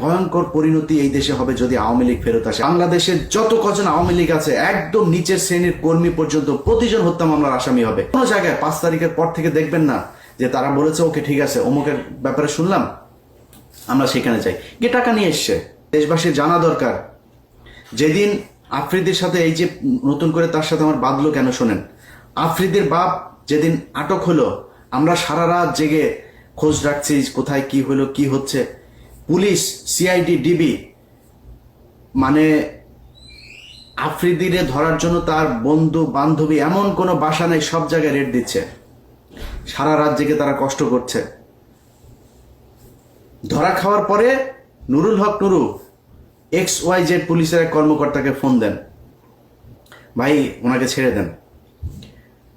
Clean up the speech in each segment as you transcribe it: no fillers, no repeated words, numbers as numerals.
ভয়ঙ্কর পরিণতি এই দেশে হবে যদি আওয়ামী লীগ ফেরত আসে। বাংলাদেশের যত কজন আওয়ামী লীগ আছে একদম নিচের শ্রেণীর কর্মী পর্যন্ত প্রতিজন হত্যা মামলার আসামি হবে। কোনো জায়গায় 5 তারিখের পর থেকে দেখবেন না যে তারা বলেছে ওকে ঠিক আছে অমুকের ব্যাপারে শুনলাম আমরা সেখানে যাই, কে টাকা নিয়ে এসছে। দেশবাসীর জানা দরকার, যেদিন আফ্রিদির সাথে এই যে নতুন করে তার সাথে আমার বাঁধলো কেন শোনেন, আফ্রিদির বাপ যেদিন আটক হলো আমরা সারা রাত জেগে খোঁজ রাখছি কোথায় কি হলো কি হচ্ছে। পুলিশ, সিআইডি, ডিবি মানে আফ্রিদিরে ধরার জন্য তার বন্ধু বান্ধবী এমন কোনো বাসা নেই, সব জায়গায় রেড দিচ্ছে, সারা রাত জেগে তারা কষ্ট করছে। ধরা খাওয়ার পরে নুরুল হক নুরু XYZ পুলিশের এক কর্মকর্তাকে ফোন দেন, ভাই ওনাকে ছেড়ে দেন।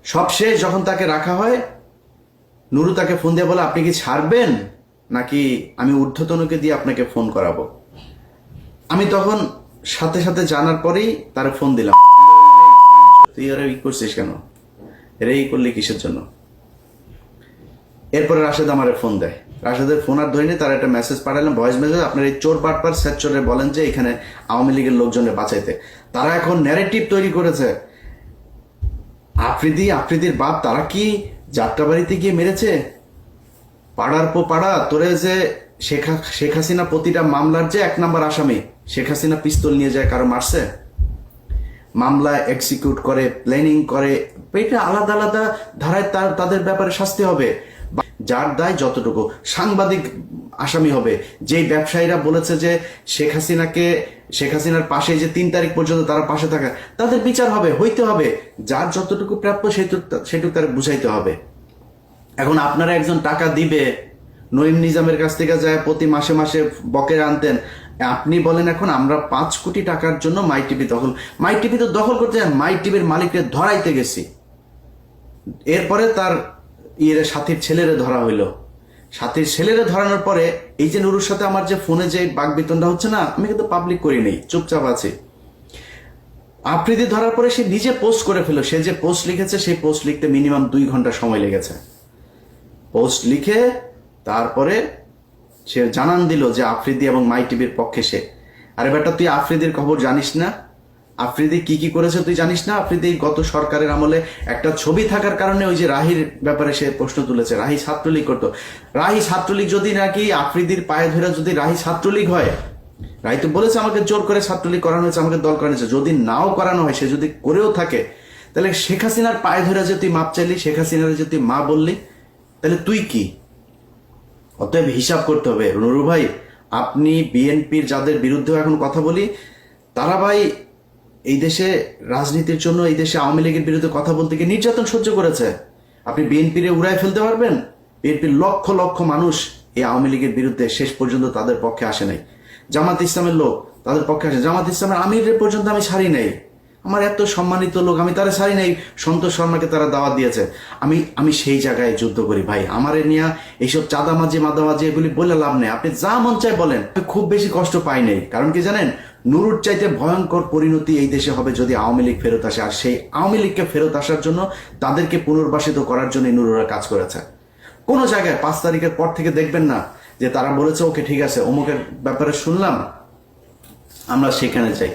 সব শেষ যখন তাকে রাখা হয় নুরু তাকে ফোন দিয়ে বলে আপনি কি ছাড়বেন নাকি আমি ঊর্ধ্বতনকে দিয়ে আপনাকে ফোন করাবো। আমি তখন সাথে সাথে জানার পরেই তার ফোন দিলাম, তুই ওরা ই করছিস কেন, এরা ই করলি কিসের জন্য। এরপরে রাশেদ আমারে ফোন দেয়, রাশেদের ফোন আর ধরিনি, তার একটা মেসেজ পাঠালাম, ভয়েস মেসেজ, আপনার এই চোর বাটপার স্যাচরে বলেন যে এখানে আওয়ামী লীগের লোকজনের বাঁচাইতে। তারা এখন ন্যারেটিভ তৈরি করেছে আফ্রিদির বাপ তারা কি যাত্রাবাড়িতে গিয়ে মেরেছে, পাড়ার পো পাড়া তোরে যে শেখ হাসিনা প্রতিটা মামলার যে 1 নম্বর আসামি, শেখ হাসিনা পিস্তল নিয়ে যায় কারো মারছে, মামলা এক্সিকিউট করে প্ল্যানিং করে, এটা আলাদা আলাদা ধারায় তাদের ব্যাপারে শাস্তি হবে। যার দায় যতটুকু, সাংবাদিক আসামি হবে, যেই ব্যবসায়ীরা বলেছে যে শেখ হাসিনার পাশে যে 3 তারিখ পর্যন্ত তারা পাশে থাকা, তাদের বিচার হবে, হইতে হবে, যার যতটুকু প্রাপ্য সেটুকু তার বুঝাইতে হবে। এখন আপনারা একজন টাকা দিবে, নঈম নিজামের কাছ থেকে যায় প্রতি মাসে মাসে বকেয়া আনতেন, আপনি বলেন এখন আমরা 5 কোটি টাকার জন্য মাই টিভি তো দখল করতে যান, মাই টিভির মালিককে ধরাইতে গেছি। এরপরে তার সাথীর ছেলেরে ধরা হইলো, সাথীর ছেলেরে ধরানোর পরে এই যে নুরুর সাথে আমার যে ফোনে যে বাকবিতণ্ডা হচ্ছে না, আমি কিন্তু পাবলিক করি নেই, চুপচাপ আছি। আফ্রিদি ধরার পরে সে নিজে পোস্ট করে ফেলো, সে যে পোস্ট লিখেছে সেই পোস্ট লিখতে মিনিমাম 2 ঘন্টা সময় লেগেছে। পোস্ট লিখে তারপরে সে জানান দিল যে আফ্রিদি এবং মাই টিভির পক্ষে সে। আরে বেটা তুই আফ্রিদির খবর জানিস না? আফ্রিদি কি করেছে তুই জানিস না? আফ্রিদি গত সরকারের আমলে একটা ছবি থাকার কারণে ওই যে রাহির ব্যাপারে সে প্রশ্ন তুলেছে, রাহি ছাত্রলীগ করতো। রাহি ছাত্রলীগ যদি নাকি আফ্রিদির পায়ে ধরে যদি রাহি ছাত্রলীগ হয়, রাহি তো বলেছে আমাকে জোর করে ছাত্রলীগ করানো হয়েছে, আমাকে দল করানো হয়েছে, যদি নাও করানো হয়, সে যদি করেও থাকে, তাহলে শেখ হাসিনার পায়ে ধরে যে তুই মাপ চাইলি, শেখ হাসিনার যে তুই মা বললি, তাহলে তুই কি? অতএব হিসাব করতে হবে নুরু ভাই। আপনি বিএনপির যাদের বিরুদ্ধে এখন কথা বলি, তারা ভাই এই দেশে রাজনীতির জন্য এই দেশে আওয়ামী লীগের বিরুদ্ধে কথা বলতে গিয়ে নির্যাতন সহ্য করেছে। আপনি বিএনপির উড়াই ফেলতে পারবেন? বিএনপির লক্ষ লক্ষ মানুষ এই আওয়ামী লীগের বিরুদ্ধে শেষ পর্যন্ত তাদের পক্ষে আসে নাই। জামাত ইসলামের লোক তাদের পক্ষে আসে, জামাত ইসলামের আমিরের পর্যন্ত আমি ছাড়ি নাই, আমার এত সম্মানিত লোক আমি তারা ছাড়ি নাই, সন্তোষ শর্মাকে তারা দাওয়াত দিয়েছে। আমি সেই জায়গায় যুদ্ধ করি ভাই, আমার নিয়ে এইসব চাঁদামাজি মাদামাজি এগুলি বলে লাভ নেই, আপনি যা মন চায় বলেন। খুব বেশি কষ্ট পাই নাই, কারণ কি জানেন, নুরুর চাইতে ভয়ঙ্কর পরিণতি এই দেশে হবে যদি আওয়ামী লীগ ফেরত আসে। আর সেই আওয়ামী লীগকে ফেরত আসার জন্য, তাদেরকে পুনর্বাসিত করার জন্য নুরুরা কাজ করেছে। কোনো জায়গায় 5 তারিখের পর থেকে দেখবেন না যে তারা বলেছে ওকে ঠিক আছে অমুকের ব্যাপারে শুনলাম আমরা সেখানে যাই,